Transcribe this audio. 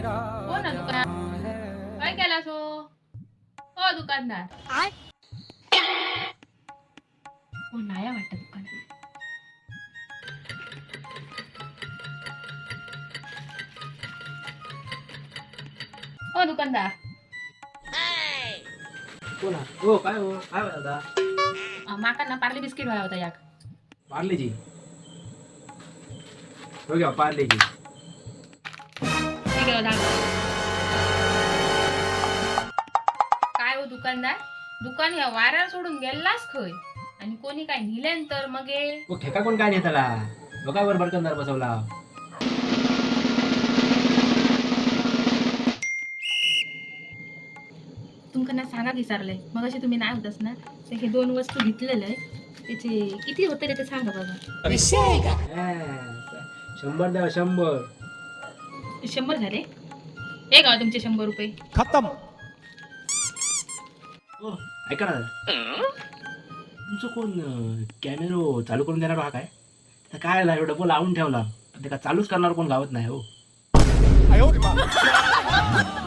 हो ना दुकान काय केला सो हो दुकानदार हो नाही वाटत दुकान हो दुकानदार बोला हो काय हो काय होत आता माका ना पार्ले बिस्किट हवा होता याक पार्लेजी हो घ्या पार्लेजी ठीक आहे दादा काय हो दुकानदार दुकान ह्या वाऱ्यावर सोडून गेलास खय आणि कोणी काय नेल्यान तर मग तो ठेका कोण काय नेताला बघा वर बरकंदार बसवला तुमका ना सांगा विचारलंय मग अशी तुम्ही नाही होतच ना ते हे 2 वस्तू घेतलेलं आहे त्याचे किती होते ते सांगा बाबा शंभर द्या 100 100 झाले हे का तुमचे 100 रुपये खत्म. हो ऐका ना तुमचं कोण कॅमेरो चालू करून देणार हा काय तर काय एवढं डबल लावून ठेवला ते का चालूच करणार कोण गावत नाही हो 哎呦我的妈！